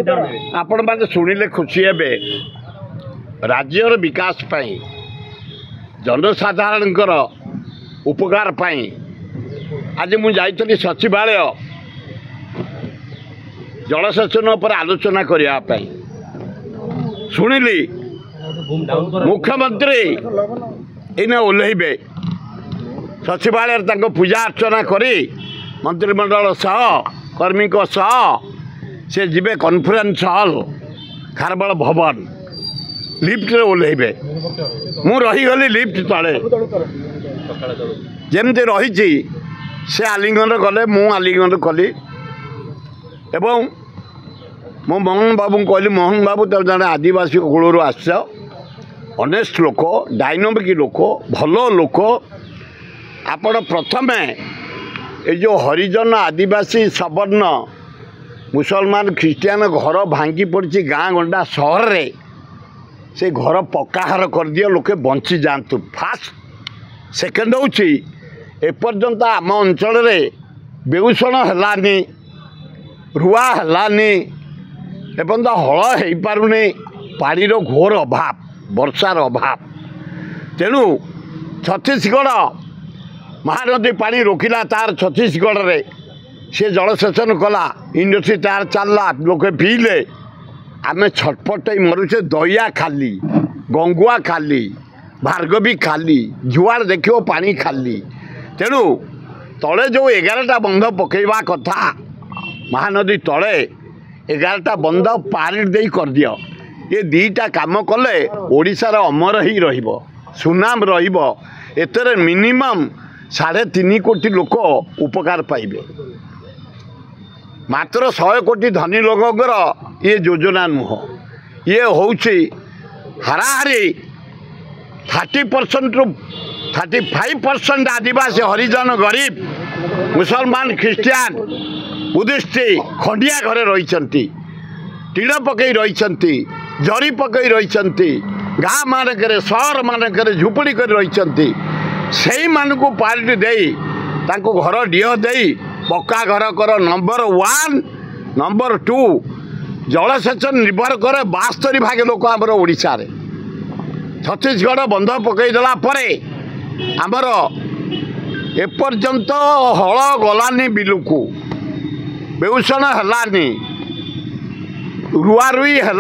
आपण मैंने शुणिले खुशी हे राज्यर विकास पाई जनसाधारण उपकार पाई आज मुझे जाइली सचिवालय जलसेचन पर आलोचना करने शुणिली मुख्यमंत्री इन ओह्लैबे सचिवालय पूजा अर्चना करी मंत्रिमंडल सह कर्मी सह से जीवे कॉन्फ्रेंस हॉल खारबल भवन लिफ्ट रे ओह्लैबे मु रहीगली लिफ्ट तले जमती रही से आलिंगन गले मु आलिंगन कली एवं मो मोहन बाबू कहली मोहन बाबू तो जड़े आदिवासी कूलर आस ऑनेस्ट लोक डायनामिक लोक भल लोक आपण प्रथमे ये जो हरिजन आदिवासी सवर्ण मुसलमान ख्रिस्टियान घर भांगी पड़ी गाँ गंडा सहर रे से घर पक्का घर कर दियो लोके बंची जातु फास्ट सेकेंड होची एपर्यंत आम अंचल बेउषण है रुआ है एपर्यंत हल हो पारुनी पानीर घोर अभाव वर्षार अभाव तेणु छत्तीसगढ़ महानदी पानी रोकिला तार छत्तीसगढ़ रे से जलसेचन कला इंडस्ट्री तार चलला लोके पीले आमे छटपट मरुचे दया खाली गंगुआ खाली भार्गवी खाली जुआर देखो पानी खाली तेणु तले जो 11टा बंध पकेवा कथा महानदी तले 11टा बंध पानी दे कर दियो ये 2टा काम कले ओडिशार अमर ही रहिबो सुनाम रहिबो एतरे मिनिमम 3.5 कोटी लोक उपकार पाइबे मात्र 100 कोटी धनी लोकंर ये योजना नुह ये होउछि हाराहारी 30% रु 35% आदिवासी हरिजन गरीब मुसलमान ख्रिस्टियान बुद्धिस्ट खंडिया घरे रही टीण पकई रही जरी पकई रही गाँ मानक सहर मानक झुपड़ी कर रही से मानू पार्टी दे घर डीह दे पक्का घर कर नंबर 1 नंबर 2 जलसेचन निर्भर करे 72 भाग लोक आमर ओडिशा रे छत्तीसगढ़ बंध पकईदेला आमर एपर्यंत हल गलानी बिलुकु बेउषण है रुआ रुई है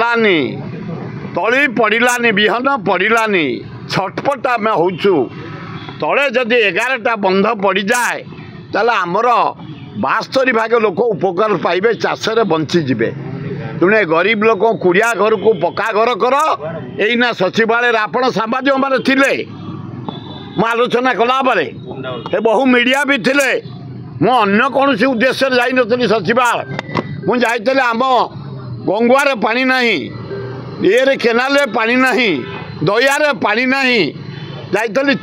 तली पड़ानी विहन पड़ानी छटपट आम होचु तले जदि 11टा बंध पड़ जाए ताले आमर 72 भाग लोक उपकार पाइबे चाषे बंचीजे तेणु गरीब लोक कुड़िया घर को पक्का घर कर यहीना सचिवालय आपण सांबादिक मैंने थिले मु आलोचना कला बेले बहु मीडिया भी थिले मु अन्य कौन उद्देश्य जाइनी सचिवालय मु जाइली आम गंगुआर पानी नहीं ये केनाल पानी नहीं दयारे पानी नहीं जाइली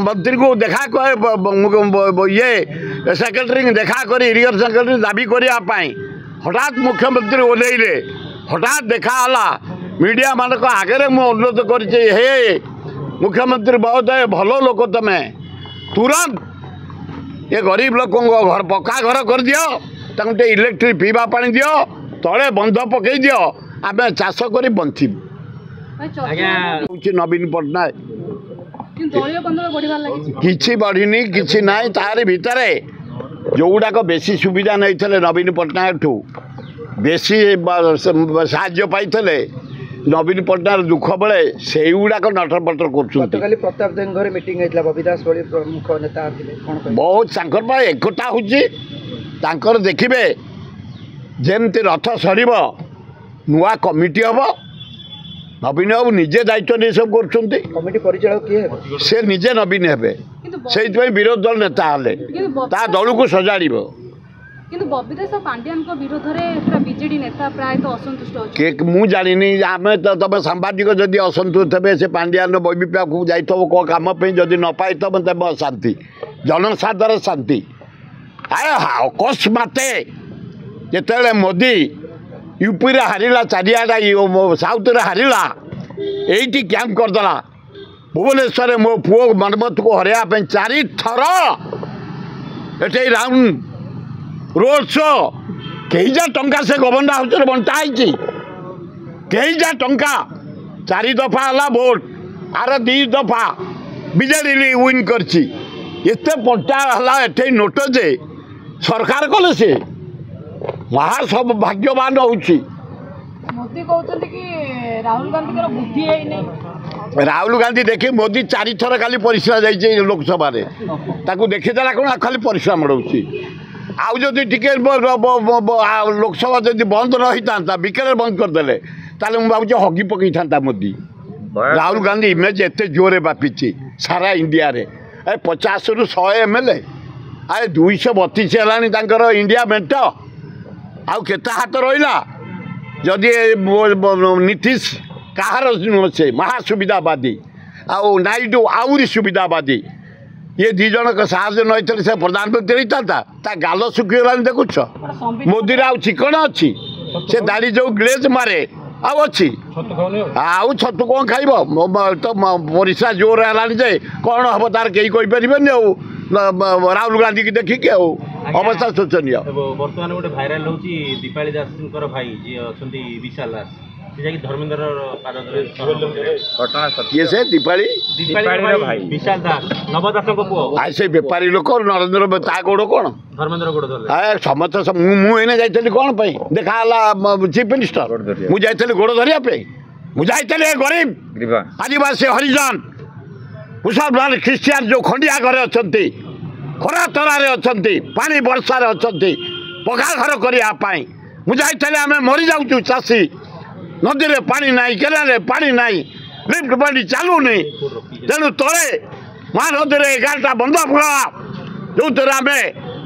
मंत्री को देखा ये सेक्रेटरी देखा कर इरिगेशन सेक्रेटरी दाबी करने हठात मुख्यमंत्री ओह्लैले हठात देखाला मीडिया मानक आगे मु अनुरोध कर मुख्यमंत्री बहुत भल लोक तमें तुरंत ये गरीब लोक घर पक्का घर कर दियो इलेक्ट्रिक पीवा पानी दियो तले बंध पकई दियो आम चाष कर बंचू नवीन पट्टनायक किसी बढ़नी किसी ना तार भितर जो गुड़ाक बेसी सुविधा नहीं थे नवीन पट्टनायक ठू बेसी साहाय्य पाई नवीन पट्टनायक दुख बेले से गुड़ाक नटरपटर कर बहुत एकता हो देखिए जमती रथ सर नुआ कमिटी हम नवीन बाबू निजे दायित्व नहीं सब कर से निजे नवीन हे से विरोध दल नेता हेले ता दल को सजाड़ मु जानी आम तो तुम सांबादिक जदि असंतुष्ट थे से पांड्यान बबिप्या को जाइ कौ कम जदि न पाई तब शांति जनसाधारण शांति आए अकस्मात जिते मोदी यूपी रे हारिला चारिआडा साउथ रे हारिला यही कैंप करदेला भुवनेश्वर मो पुओ मनमत को हरया 4 थर ये राउंड रोड शो कई जा टंका से गवर्नर हाउस बंटा है कई जा टंका 4 दफा है भोट आर 2 दफा बीजेडी विन करते बंटा है नोट जे सरकार कले से महा सब भाग्यवान होउची। मोदी कहते कि राहुल गांधी बुद्धि है नहीं। राहुल गांधी देखिए मोदी 4 थर खाली परिश्रा जाइए लोकसभा देखीदेला कौन खाली परिश्रा मड़ाऊँ आउ जदि टिके लोकसभा जब बंद रही था बिकेल बंद करदे ताले मुझे भावुँ हगी पकई था मोदी। राहुल गांधी इमेज एत जोरे बापी सारा इंडिया रे 50 रु 100 MLA आए 232 है इंडिया मेट आउ केते हाथ रहा जदि नीतीश कहार से महासुविधावादी आउ नायडू आउरी सुविधावादी ये 2 जन साहस नहीं से प्रधानमंत्री होता गाल सुखीगला देखुच मोदी आउ चिकण अच्छी से दाढ़ी जो ग्लेज मारे आउ अच्छी आउ छतु कौन खाइब तो परिश्रा जोर है कौन हम तार कहीं कहीपर राहुल गांधी की देखिक अवस्था शोचनीय। बर्तमान गोटे भाइराल होची दीपाली दास भाई जी अच्छा विशाल दास धर्मेंद्र किए से दीपाली भाई विशाल दास नवदास पुआ से बेपारी लोक नरेंद्र ता गोड़ कौन धर्मेंद्र गोड़ समस्त मुझे जाइली कौन देखा चीफ मिनिस्टर मुझे गोड़ धरिया मुझे गरीब आदिवासी हरिजन मुसलमान ख्रीस्टियान जो खंडिया घरे अच्छा खरा तरार अच्छा पानी वर्षार अच्छा पका घर करने मुझे आम मरी जाऊँ चाषी नदी में पानी ना केनाल पानी ना लिफ्ट पानी चलुनी तेणु तले महानदी में 11टा बंध खोला जो थे आम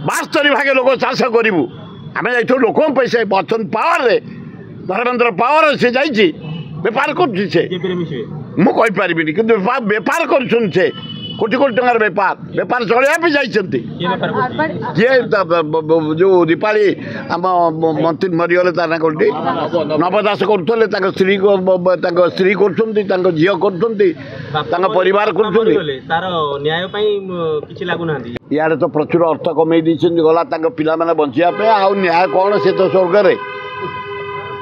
72 भाग लोक चाष करूँ आम जा लोक पैसे अच्छा पावर धर्मेंद्र पावर से जाइए बेपार करें कि बेपार कर कोटी कोटी टंकार बेपार चलवाई जाइए किए जो दीपाली आम मंत्री मरीगले ता कौटी नवदास करुले स्त्री स्त्री कर झी कर परिवार कर तो प्रचुर अर्थ कमे गला पिला बचापे आउ न्याय कौन से तो स्वर्ग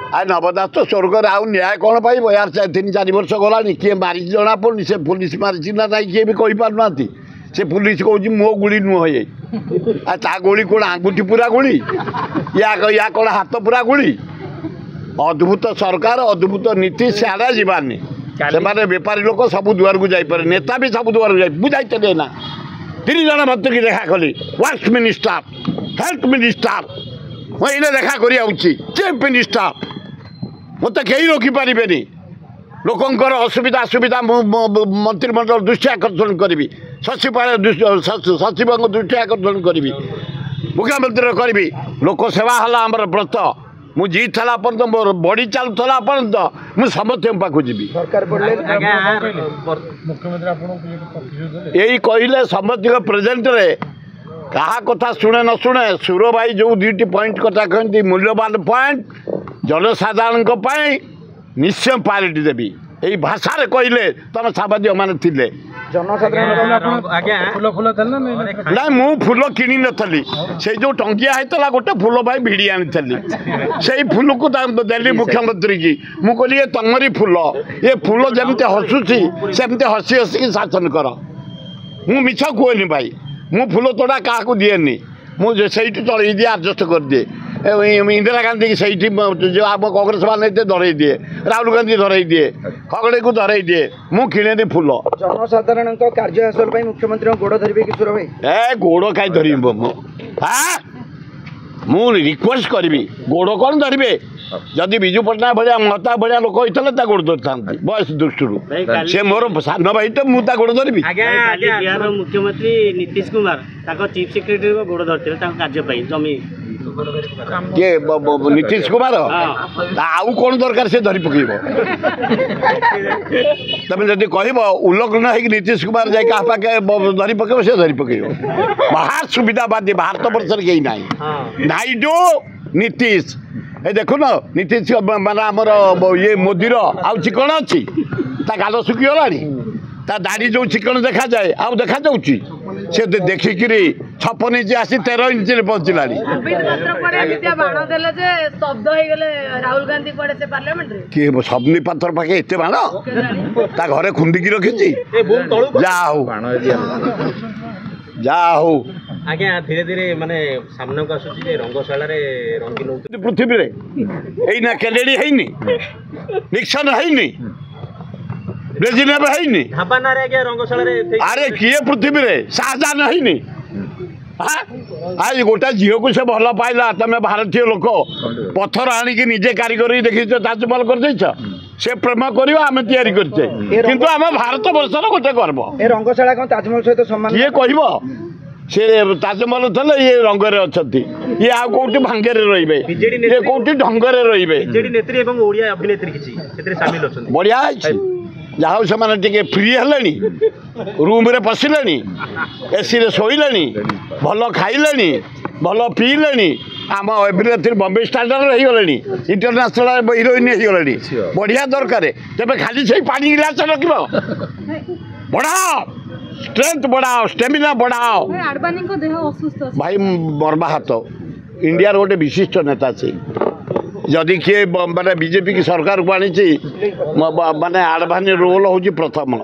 आ नवदास तो स्वर्ग आउ न्याय कौन पाइब यार 3-4 वर्ष गला किए मारी जना पड़नी से पुलिस मारी ना ना किए भी कहीपार से पुलिस कौच मो गुड़ी नुह ता गोली कौन आंगुठी पूरा गुड़ी या कौन हाथ पूरा गुड़ी अद्भुत सरकार अद्भुत नीति सियाड़े जीवानी से बेपारी लोक सब दुआर को जापे नेता भी सब दुआर को जाइए ना 3 जन मंत्री की देखा कली वर्क मिनिस्टर हेल्थ मिनिस्टर मैं देखा कर चीफ मिनिस्टर मत कहीं रोकीपारे लोकंर असुविधा असुविधा मंत्रिमंडल दृष्टि आकर्षण करी सचिवालय सचिव दृष्टि आकर्षण करी मुख्यमंत्री करी लोक सेवा है आमर व्रत मु जीतला पर्यंत मोर बड़ी चलुला पर्यंत मुझे समस्त पाक जी यही कहले समस्त प्रेजेंट रे कहा कथा शुणे न शुणे सुर भाई जो 2टी पॉइंट कथा कहते मूल्यवान पॉइंट जनसाधारण निश्चय पार्टी देवी यही भाषा कहले तुम सामाजिक मान थे ना मु फूल किणी नी से जो टंकिया होता गोटे फूल भाई भिड़ी आनी से फूल को देली मुख्यमंत्री की मुझे तमरी फूल ये फूल जमी हसुची सेमती हसी हसिक शासन कर मु मिछ कहनी भाई मु फूल तोड़ा क्या दिएनि मुझे चल दिए आडजस्ट कर दिए इंदिरा गांधी की जो आम कांग्रेस वाले धरई दिए राहुल गांधी धरई दिए खगड़े को धरई दिए मु किणे फूल जनसाधारण कार्य हासिल मुख्यमंत्री गोड़ धरवे किशोर भाई गोड़ कहीं धर मु रिक्वेस्ट करी गोड़ कौन धरवे जदि विजु पट्टनायक भाया मता भाया लोक होता गोड़ धरी था बयस दृष्टि से मोर सान भाई तो मुझे गोड़ धरबी बिहार मुख्यमंत्री नीतीश कुमार चीफ सेक्रेटरी गोड़ धरते कार्य जमी किए नीतीश कुमार आउ कौन दरकार से धरी पकड़ तुम जब कह उल्लग्न हो नीतीश कुमार जाए क्या पाखे धरी पकड़ से धरी पकड़ महासुविधावादी भारत वर्ष कहीं ना नायडू नीतीश ए देखु न नीतीश माना आमर ये मोदीर आउ चिकण अच्छी गाल सुखीगला ता दाढ़ी जो चिकण देखा जाए आउ देखा जाऊँगी से देखिकी 56 इंच आसी 13 इंच पहुँचला ନବୀନ ପାତ୍ର କୁଆଡେ ଏମିତିଆ ବାଣ ଦେଲେ ଯେ ସ୍ତବ୍ଧ ହେଇଗଲେ ରାହୁଲ ଗାନ୍ଧୀ କୁଆଡେ ସେ ପାର୍ଲାମେଣ୍ଟରେ किए सबनी पाथर पाखे एत बाण ता घरे खुंदिकी रखी जा हो आज्ञा धीरे धीरे माने सामने को आसुची जे रंगशाला रे रंगीन होत पृथ्वी रे एना कैनेडी हैनी निक्सन हैनी ब्रेजिलिया में हैनी हाबाना रे आज्ञा रंगशाला रे अरे किए पृथ्वी रे शाहजहान हैनी आज गोटा झील को से भल पाइला तमें भारतीय लोक पत्थर आणिकी निजे कारीगरी देखी ताजमहल कर से प्रेम कर आम तैयारी करचे किंतु आम भारत वर्षर गोटे गर्व ए रंगशाला कौन ताजमहल सहित सम्मान किए कह से ताजमहल थे ये रंगरे अच्छा ये आउ कौटी भांगे रे ये कौटी ढंगरे रे बीजेडी नेत्री एवं ओडिया अभिनेत्री किछि एतरे शामिल अछन बढ़िया जहाँ से फ्री है रूम रे पशिले एसी रे शोले भल खाइले भल पीले आम अभिनेत्री बम्बे स्टार रहीगले इंटरनेशनल हिरोइन होगले बढ़िया दरकार तेज खाली से पानी गिलास रख बढ़ाओ स्ट्रेंथ बढ़ाओ स्टेमिना बढ़ाओ आडवाणी को देह असुस्थ अछि भाई मरवा हाथ इंडिया गोटे विशिष्ट नेता से जदि किए माने बीजेपी की सरकार को आनी माने आडवाणी रोल हूँ प्रथम